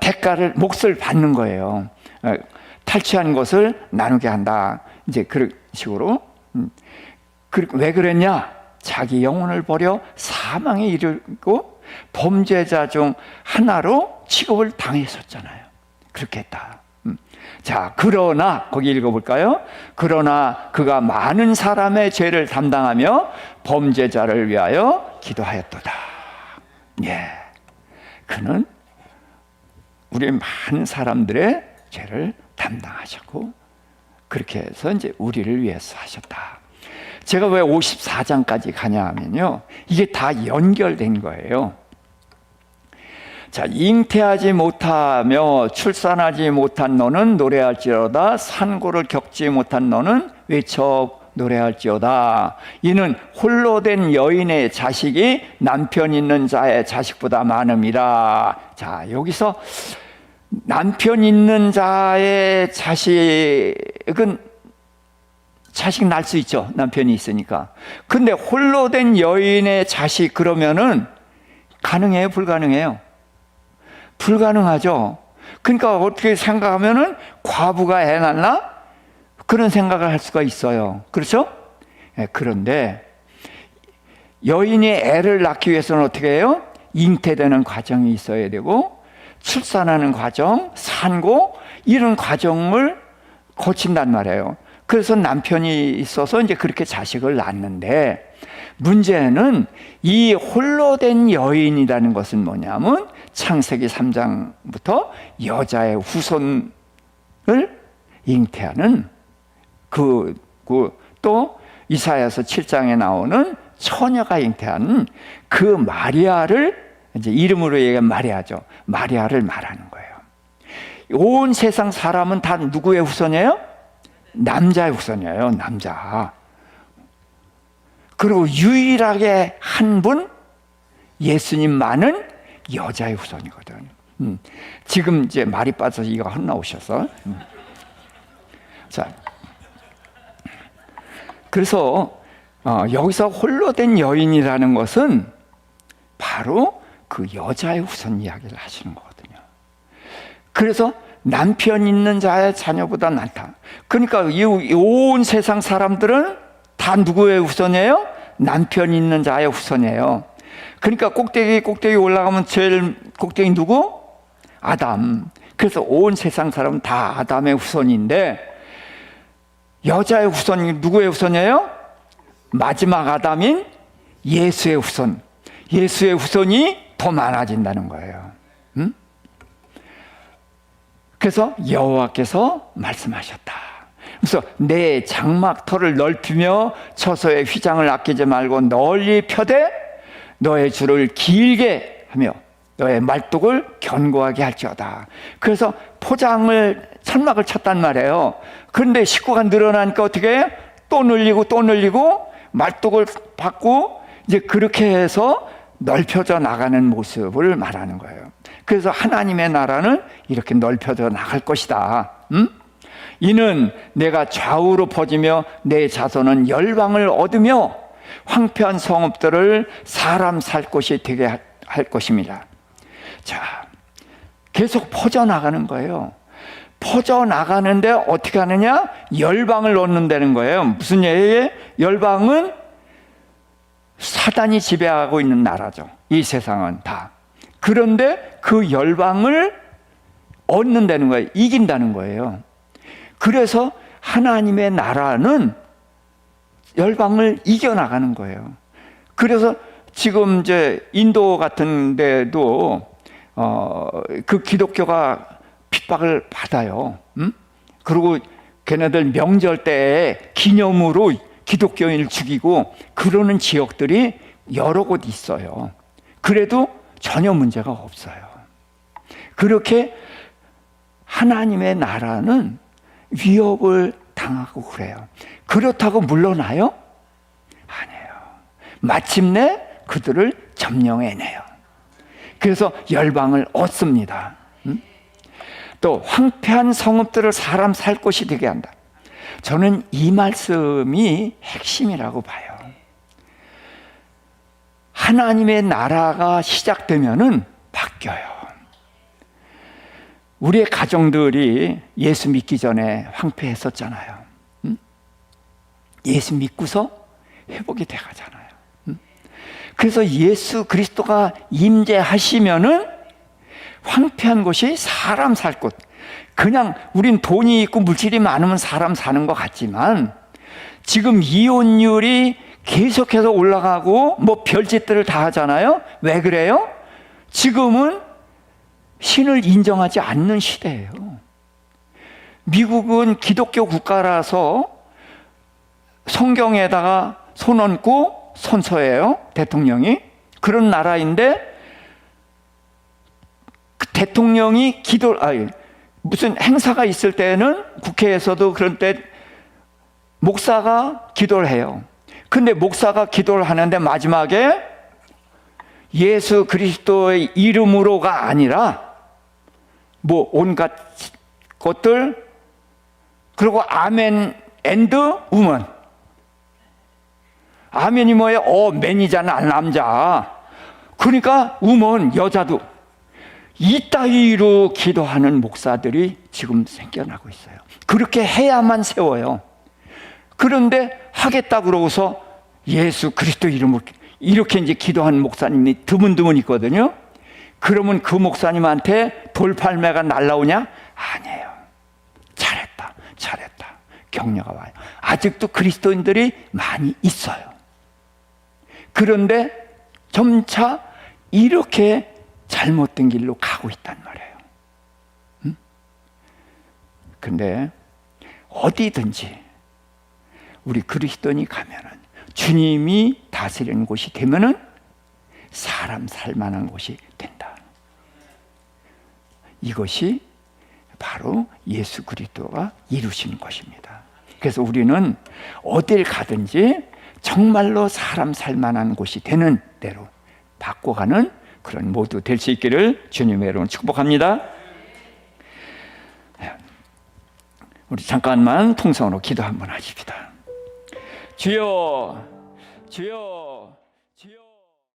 Speaker 1: 대가를, 몫을 받는 거예요. 탈취한 것을 나누게 한다. 이제 그런 식으로. 왜 그랬냐? 자기 영혼을 버려 사망에 이르고 범죄자 중 하나로 취급을 당했었잖아요. 그렇게 했다. 자, 그러나 거기 읽어볼까요? 그러나 그가 많은 사람의 죄를 담당하며 범죄자를 위하여 기도하였도다. 예, 그는 우리 많은 사람들의 죄를 담당하셨고 그렇게 해서 이제 우리를 위해서 하셨다. 제가 왜 54장까지 가냐 하면요, 이게 다 연결된 거예요. 자, 잉태하지 못하며 출산하지 못한 너는 노래할지어다. 산고를 겪지 못한 너는 외쳐 노래할지어다. 이는 홀로 된 여인의 자식이 남편 있는 자의 자식보다 많음이라. 자, 여기서 남편 있는 자의 자식은 자식 낳을 수 있죠. 남편이 있으니까. 근데 홀로 된 여인의 자식 그러면은 가능해요? 불가능해요? 불가능하죠. 그러니까 어떻게 생각하면은 과부가 애 낳나? 그런 생각을 할 수가 있어요. 그렇죠? 네, 그런데 여인이 애를 낳기 위해서는 어떻게 해요? 잉태되는 과정이 있어야 되고 출산하는 과정, 산고 이런 과정을 거친단 말이에요. 그래서 남편이 있어서 이제 그렇게 자식을 낳는데 문제는 이 홀로 된 여인이라는 것은 뭐냐면 창세기 3장부터 여자의 후손을 잉태하는 또 이사야서 7장에 나오는 처녀가 잉태하는 그 마리아를 이제 이름으로 얘기하면 마리아죠. 마리아를 말하는 거예요. 온 세상 사람은 다 누구의 후손이에요? 남자의 후손이에요. 남자. 그리고 유일하게 한 분 예수님만은 여자의 후손이거든. 지금 이제 말이 빠져서 이거 헛나오셔서. 자, 그래서 여기서 홀로 된 여인이라는 것은 바로 그 여자의 후손 이야기를 하시는 거거든요. 그래서 남편 있는 자의 자녀보다 낫다. 그러니까 이 온 세상 사람들은 다 누구의 후손이에요? 남편 있는 자의 후손이에요. 그러니까 꼭대기 올라가면 제일 꼭대기 누구? 아담. 그래서 온 세상 사람은 다 아담의 후손인데 여자의 후손이 누구의 후손이에요? 마지막 아담인 예수의 후손. 예수의 후손이 더 많아진다는 거예요. 그래서 여호와께서 말씀하셨다. 그래서 내 장막터를 넓히며 처소의 휘장을 아끼지 말고 널리 펴되 너의 줄을 길게 하며 너의 말뚝을 견고하게 할지어다. 그래서 천막을 쳤단 말이에요. 그런데 식구가 늘어나니까 어떻게 해? 또 늘리고 말뚝을 받고 이제 그렇게 해서 넓혀져 나가는 모습을 말하는 거예요. 그래서 하나님의 나라는 이렇게 넓혀져 나갈 것이다. 이는 내가 좌우로 퍼지며 내 자손은 열방을 얻으며 황폐한 성읍들을 사람 살 곳이 되게 할 것입니다. 자, 계속 퍼져나가는 거예요. 퍼져나가는데 어떻게 하느냐? 열방을 얻는다는 거예요. 무슨 얘기예요? 열방은 사단이 지배하고 있는 나라죠. 이 세상은 다. 그런데 그 열방을 얻는다는 거예요. 이긴다는 거예요. 그래서 하나님의 나라는 열방을 이겨나가는 거예요. 그래서 지금 이제 인도 같은 데도 그 기독교가 핍박을 받아요. 그리고 걔네들 명절 때 기념으로 기독교인을 죽이고 그러는 지역들이 여러 곳 있어요. 그래도 전혀 문제가 없어요. 그렇게 하나님의 나라는 위협을 당하고 그래요. 그렇다고 물러나요? 아니에요. 마침내 그들을 점령해내요. 그래서 열방을 얻습니다. 또 황폐한 성읍들을 사람 살 곳이 되게 한다. 저는 이 말씀이 핵심이라고 봐요. 하나님의 나라가 시작되면은 바뀌어요. 우리의 가정들이 예수 믿기 전에 황폐했었잖아요. 예수 믿고서 회복이 돼가잖아요. 그래서 예수 그리스도가 임재하시면은 황폐한 곳이 사람 살 곳. 그냥 우린 돈이 있고 물질이 많으면 사람 사는 것 같지만 지금 이혼율이 계속해서 올라가고 뭐 별짓들을 다 하잖아요. 왜 그래요? 지금은 신을 인정하지 않는 시대예요. 미국은 기독교 국가라서 성경에다가 손 얹고 선서해요. 대통령이. 그런 나라인데 그 대통령이 무슨 행사가 있을 때는 국회에서도 그런 때 목사가 기도를 해요. 근데 목사가 기도를 하는데 마지막에 예수 그리스도의 이름으로가 아니라 뭐 온갖 것들 그리고 아멘 앤드 우먼. 아멘이 뭐예요? 매니저는 남자. 그러니까 우먼 여자도. 이따위로 기도하는 목사들이 지금 생겨나고 있어요. 그렇게 해야만 세워요. 그런데 하겠다 그러고서 예수 그리스도 이름으로 이렇게 이제 기도하는 목사님이 드문드문 있거든요. 그러면 그 목사님한테 돌팔매가 날라오냐? 아니에요. 잘했다. 격려가 와요. 아직도 그리스도인들이 많이 있어요. 그런데 점차 이렇게 잘못된 길로 가고 있단 말이에요. 근데 어디든지 우리 그리스도인이 가면은 주님이 다스리는 곳이 되면은 사람 살만한 곳이 된다. 이것이 바로 예수 그리스도가 이루신 것입니다. 그래서 우리는 어딜 가든지 정말로 사람 살만한 곳이 되는 대로 바꿔가는 그런 모두 될 수 있기를 주님의 이름으로 축복합니다. 우리 잠깐만 통성으로 기도 한번 하십시다. 주여, 주여, 주여.